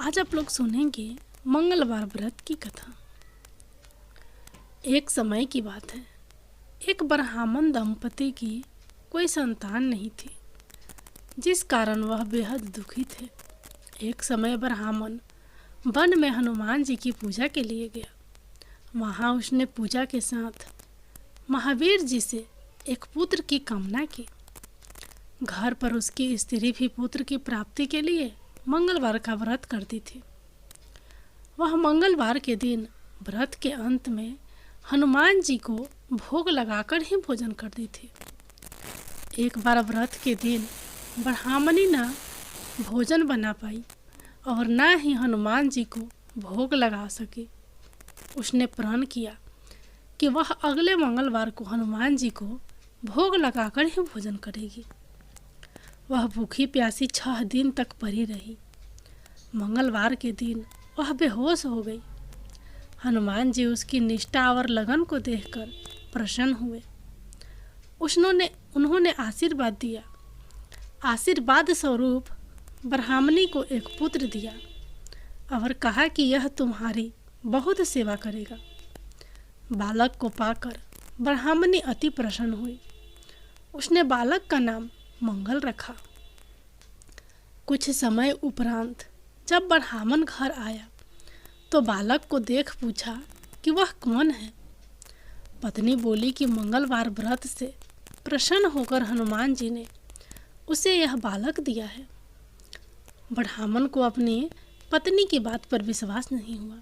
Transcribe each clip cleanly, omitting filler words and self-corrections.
आज आप लोग सुनेंगे मंगलवार व्रत की कथा। एक समय की बात है। एक ब्राह्मण दंपति की कोई संतान नहीं थी, जिस कारण वह बेहद दुखी थे। एक समय ब्राह्मण वन में हनुमान जी की पूजा के लिए गया। वहाँ उसने पूजा के साथ महावीर जी से एक पुत्र की कामना की। घर पर उसकी स्त्री भी पुत्र की प्राप्ति के लिए मंगलवार का व्रत करती थी। वह मंगलवार के दिन व्रत के अंत में हनुमान जी को भोग लगाकर ही भोजन करती थी। एक बार व्रत के दिन ब्राह्मणी न भोजन बना पाई और न ही हनुमान जी को भोग लगा सकी। उसने प्रण किया कि वह अगले मंगलवार को हनुमान जी को भोग लगाकर ही भोजन करेगी। वह भूखी प्यासी 6 दिन तक पड़ी रही। मंगलवार के दिन वह बेहोश हो गई। हनुमान जी उसकी निष्ठा और लगन को देखकर प्रसन्न हुए। उन्होंने आशीर्वाद दिया। आशीर्वाद स्वरूप ब्राह्मणी को एक पुत्र दिया और कहा कि यह तुम्हारी बहुत सेवा करेगा। बालक को पाकर ब्राह्मणी अति प्रसन्न हुई। उसने बालक का नाम मंगल रखा। कुछ समय उपरांत जब ब्राह्मण घर आया तो बालक को देख पूछा कि वह कौन है। पत्नी बोली कि मंगलवार व्रत से प्रसन्न होकर हनुमान जी ने उसे यह बालक दिया है। ब्राह्मण को अपनी पत्नी की बात पर विश्वास नहीं हुआ।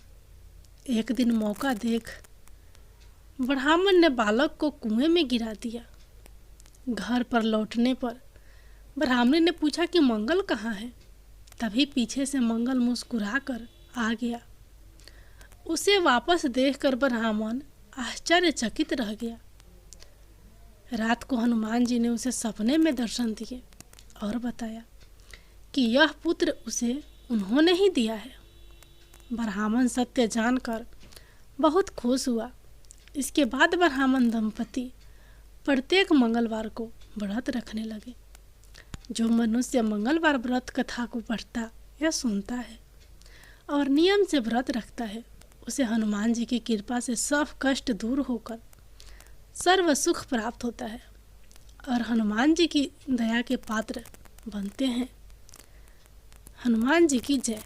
एक दिन मौका देख ब्राह्मण ने बालक को कुएं में गिरा दिया। घर पर लौटने पर ब्राह्मणी ने पूछा कि मंगल कहाँ है। तभी पीछे से मंगल मुस्कुरा कर आ गया। उसे वापस देखकर ब्राह्मण आश्चर्यचकित रह गया। रात को हनुमान जी ने उसे सपने में दर्शन दिए और बताया कि यह पुत्र उसे उन्होंने ही दिया है। ब्राह्मण सत्य जानकर बहुत खुश हुआ। इसके बाद ब्राह्मण दंपति प्रत्येक मंगलवार को व्रत रखने लगे। जो मनुष्य मंगलवार व्रत कथा को पढ़ता या सुनता है और नियम से व्रत रखता है, उसे हनुमान जी की कृपा से सब कष्ट दूर होकर सर्व सुख प्राप्त होता है और हनुमान जी की दया के पात्र बनते हैं। हनुमान जी की जय।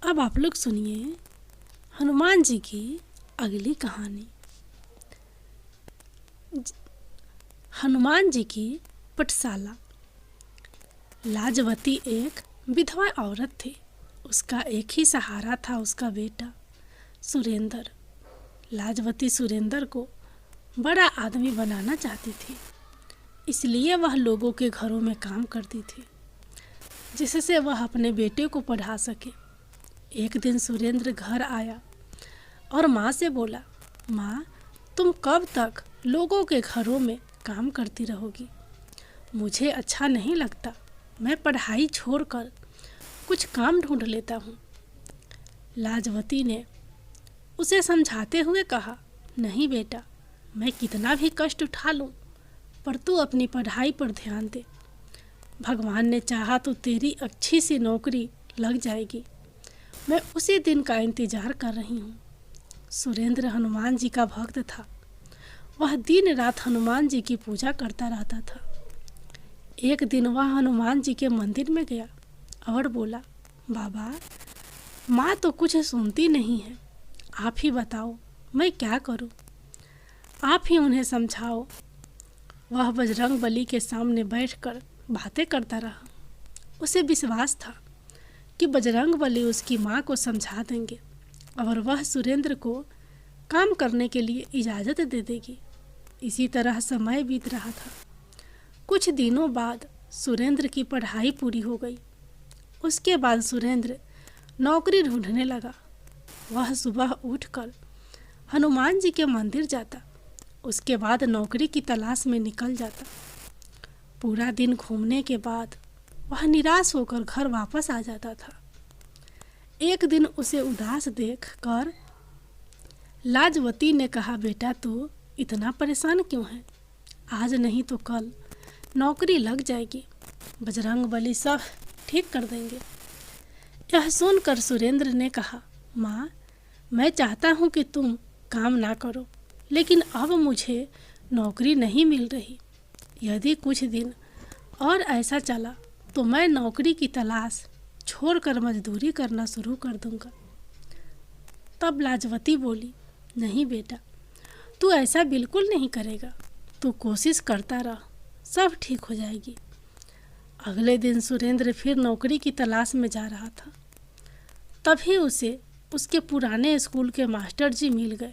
अब आप लोग सुनिए हनुमान जी की अगली कहानी। हनुमान जी की पाठशाला। लाजवती एक विधवा औरत थी। उसका एक ही सहारा था उसका बेटा सुरेंद्र। लाजवती सुरेंद्र को बड़ा आदमी बनाना चाहती थी, इसलिए वह लोगों के घरों में काम करती थी जिससे वह अपने बेटे को पढ़ा सके। एक दिन सुरेंद्र घर आया और माँ से बोला, माँ, तुम कब तक लोगों के घरों में काम करती रहोगी? मुझे अच्छा नहीं लगता। मैं पढ़ाई छोड़कर कुछ काम ढूंढ लेता हूँ। लाजवती ने उसे समझाते हुए कहा, नहीं बेटा, मैं कितना भी कष्ट उठा लूँ, पर तू अपनी पढ़ाई पर ध्यान दे। भगवान ने चाहा तो तेरी अच्छी सी नौकरी लग जाएगी। मैं उसी दिन का इंतजार कर रही हूँ। सुरेंद्र हनुमान जी का भक्त था। वह दिन रात हनुमान जी की पूजा करता रहता था। एक दिन वह हनुमान जी के मंदिर में गया और बोला, बाबा, माँ तो कुछ सुनती नहीं है। आप ही बताओ मैं क्या करूँ? आप ही उन्हें समझाओ। वह बजरंगबली के सामने बैठकर बातें करता रहा। उसे विश्वास था कि बजरंगबली उसकी माँ को समझा देंगे और वह सुरेंद्र को काम करने के लिए इजाज़त दे देगी। इसी तरह समय बीत रहा था। कुछ दिनों बाद सुरेंद्र की पढ़ाई पूरी हो गई। उसके बाद सुरेंद्र नौकरी ढूंढने लगा। वह सुबह उठकर हनुमान जी के मंदिर जाता। उसके बाद नौकरी की तलाश में निकल जाता। पूरा दिन घूमने के बाद वह निराश होकर घर वापस आ जाता था। एक दिन उसे उदास देखकर लाजवती ने कहा, बेटा, तू इतना परेशान क्यों है? आज नहीं तो कल नौकरी लग जाएगी। बजरंगबली सब ठीक कर देंगे। यह सुनकर सुरेंद्र ने कहा, माँ, मैं चाहता हूँ कि तुम काम ना करो, लेकिन अब मुझे नौकरी नहीं मिल रही। यदि कुछ दिन और ऐसा चला तो मैं नौकरी की तलाश छोड़कर मजदूरी करना शुरू कर दूंगा। तब लाजवती बोली, नहीं बेटा, तू ऐसा बिल्कुल नहीं करेगा। तू कोशिश करता रह, सब ठीक हो जाएगी। अगले दिन सुरेंद्र फिर नौकरी की तलाश में जा रहा था। तभी उसे उसके पुराने स्कूल के मास्टर जी मिल गए।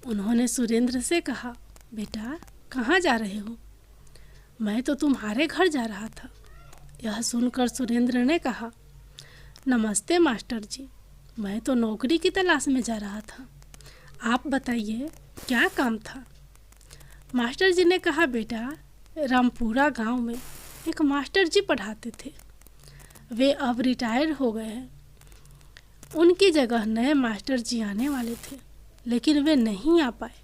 उन्होंने सुरेंद्र से कहा, बेटा, कहाँ जा रहे हो? मैं तो तुम्हारे घर जा रहा था। यह सुनकर सुरेंद्र ने कहा, नमस्ते मास्टर जी, मैं तो नौकरी की तलाश में जा रहा था। आप बताइए, क्या काम था? मास्टर जी ने कहा, बेटा, रामपुरा गांव में एक मास्टर जी पढ़ाते थे। वे अब रिटायर हो गए हैं। उनकी जगह नए मास्टर जी आने वाले थे, लेकिन वे नहीं आ पाए।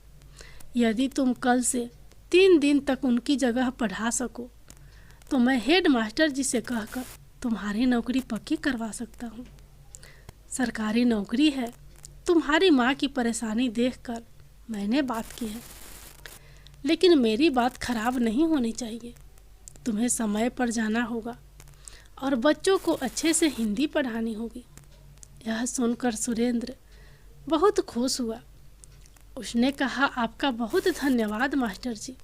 यदि तुम कल से 3 दिन तक उनकी जगह पढ़ा सको तो मैं हेड मास्टर जी से कहकर तुम्हारी नौकरी पक्की करवा सकता हूँ। सरकारी नौकरी है। तुम्हारी माँ की परेशानी देखकर मैंने बात की है, लेकिन मेरी बात खराब नहीं होनी चाहिए। तुम्हें समय पर जाना होगा और बच्चों को अच्छे से हिंदी पढ़ानी होगी। यह सुनकर सुरेंद्र बहुत खुश हुआ। उसने कहा, आपका बहुत धन्यवाद मास्टर जी,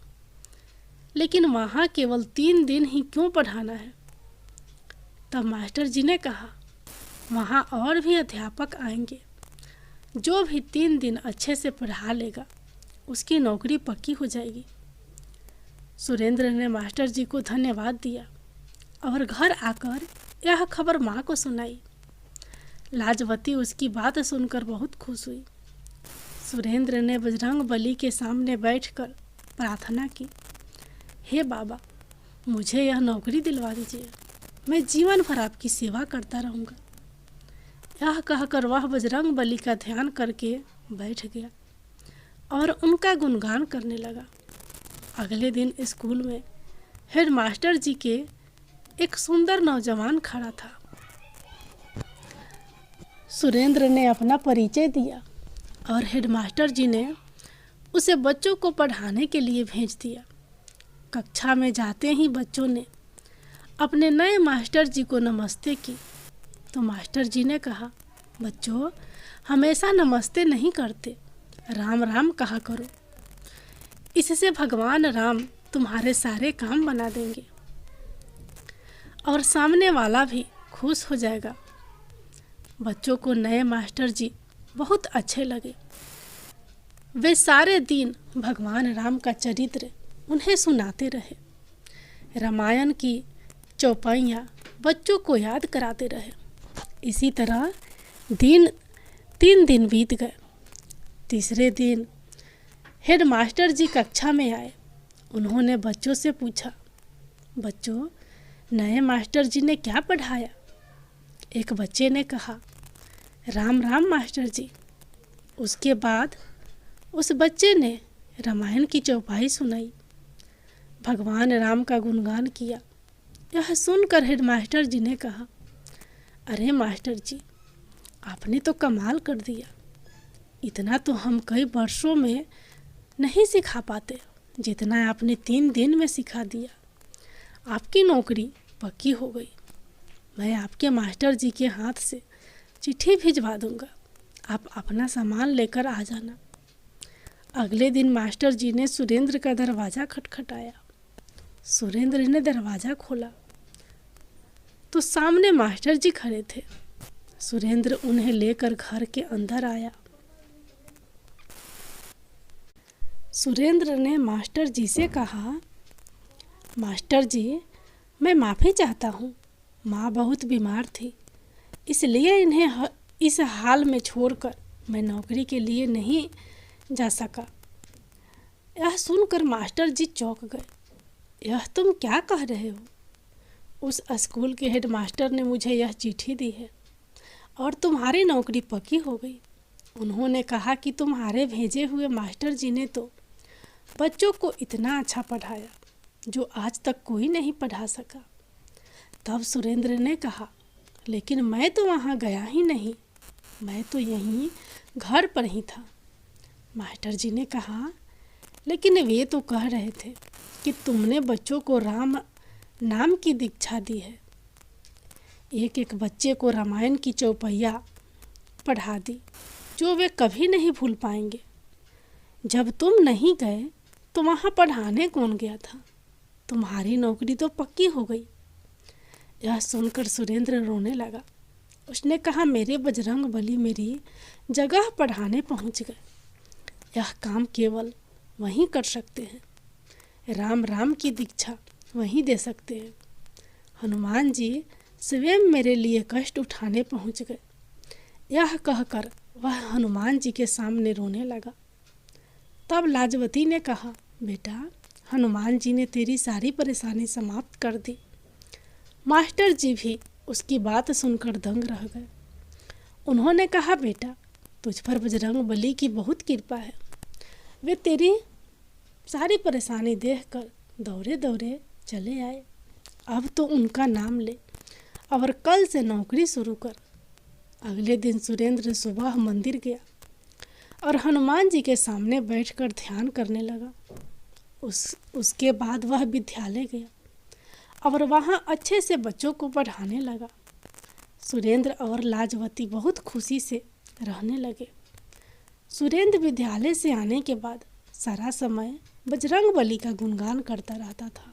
लेकिन वहाँ केवल 3 दिन ही क्यों पढ़ाना है? तब मास्टर जी ने कहा, वहाँ और भी अध्यापक आएंगे। जो भी 3 दिन अच्छे से पढ़ा लेगा उसकी नौकरी पक्की हो जाएगी। सुरेंद्र ने मास्टर जी को धन्यवाद दिया और घर आकर यह खबर माँ को सुनाई। लाजवती उसकी बात सुनकर बहुत खुश हुई। सुरेंद्र ने बजरंग बली के सामने बैठकर प्रार्थना की, हे बाबा, मुझे यह नौकरी दिलवा दीजिए। मैं जीवन भर आपकी सेवा करता रहूँगा। यह कहकर वह बजरंग बली का ध्यान करके बैठ गया और उनका गुणगान करने लगा। अगले दिन स्कूल में हेड मास्टर जी के एक सुंदर नौजवान खड़ा था। सुरेंद्र ने अपना परिचय दिया और हेडमास्टर जी ने उसे बच्चों को पढ़ाने के लिए भेज दिया। कक्षा में जाते ही बच्चों ने अपने नए मास्टर जी को नमस्ते की तो मास्टर जी ने कहा, बच्चों, हमेशा नमस्ते नहीं करते, राम राम कहा करो। इससे भगवान राम तुम्हारे सारे काम बना देंगे और सामने वाला भी खुश हो जाएगा। बच्चों को नए मास्टर जी बहुत अच्छे लगे। वे सारे दिन भगवान राम का चरित्र उन्हें सुनाते रहे। रामायण की चौपाइयाँ बच्चों को याद कराते रहे। इसी तरह 3 दिन बीत गए। तीसरे दिन हेड मास्टर जी कक्षा में आए। उन्होंने बच्चों से पूछा, बच्चों, नए मास्टर जी ने क्या पढ़ाया? एक बच्चे ने कहा, राम राम मास्टर जी। उसके बाद उस बच्चे ने रामायण की चौपाई सुनाई, भगवान राम का गुणगान किया। यह सुनकर हेड मास्टर जी ने कहा, अरे मास्टर जी, आपने तो कमाल कर दिया। इतना तो हम कई वर्षों में नहीं सिखा पाते जितना आपने 3 दिन में सिखा दिया। आपकी नौकरी पक्की हो गई। मैं आपके मास्टर जी के हाथ से चिट्ठी भिजवा दूंगा। आप अपना सामान लेकर आ जाना। अगले दिन मास्टर जी ने सुरेंद्र का दरवाज़ा खटखटाया। सुरेंद्र ने दरवाज़ा खोला तो सामने मास्टर जी खड़े थे। सुरेंद्र उन्हें लेकर घर के अंदर आया। सुरेंद्र ने मास्टर जी से कहा, मास्टर जी, मैं माफ़ी चाहता हूँ। माँ बहुत बीमार थी, इसलिए इन्हें इस हाल में छोड़कर मैं नौकरी के लिए नहीं जा सका। यह सुनकर मास्टर जी चौंक गए। यह तुम क्या कह रहे हो? उस स्कूल के हेड मास्टर ने मुझे यह चिट्ठी दी है और तुम्हारी नौकरी पक्की हो गई। उन्होंने कहा कि तुम्हारे भेजे हुए मास्टर जी ने तो बच्चों को इतना अच्छा पढ़ाया जो आज तक कोई नहीं पढ़ा सका। तब सुरेंद्र ने कहा, लेकिन मैं तो वहाँ गया ही नहीं, मैं तो यहीं घर पर ही था। मास्टर जी ने कहा, लेकिन वे तो कह रहे थे कि तुमने बच्चों को राम नाम की दीक्षा दी है। एक एक बच्चे को रामायण की चौपैया पढ़ा दी जो वे कभी नहीं भूल पाएंगे। जब तुम नहीं गए तो वहाँ पढ़ाने कौन गया था? तुम्हारी नौकरी तो पक्की हो गई। यह सुनकर सुरेंद्र रोने लगा। उसने कहा, मेरे बजरंग बली मेरी जगह पढ़ाने पहुँच गए। यह काम केवल वहीं कर सकते हैं। राम राम की दीक्षा वहीं दे सकते हैं। हनुमान जी स्वयं मेरे लिए कष्ट उठाने पहुँच गए। यह कहकर वह हनुमान जी के सामने रोने लगा। तब लाजवती ने कहा, बेटा, हनुमान जी ने तेरी सारी परेशानी समाप्त कर दी। मास्टर जी भी उसकी बात सुनकर दंग रह गए। उन्होंने कहा, बेटा, तुझ पर बजरंग बली की बहुत कृपा है। वे तेरी सारी परेशानी देखकर दौड़े दौड़े चले आए। अब तो उनका नाम ले और कल से नौकरी शुरू कर। अगले दिन सुरेंद्र सुबह मंदिर गया और हनुमान जी के सामने बैठकर ध्यान करने लगा। उसके बाद वह विद्यालय गया और वहाँ अच्छे से बच्चों को पढ़ाने लगा। सुरेंद्र और लाजवती बहुत खुशी से रहने लगे। सुरेंद्र विद्यालय से आने के बाद सारा समय बजरंग बली का गुणगान करता रहता था।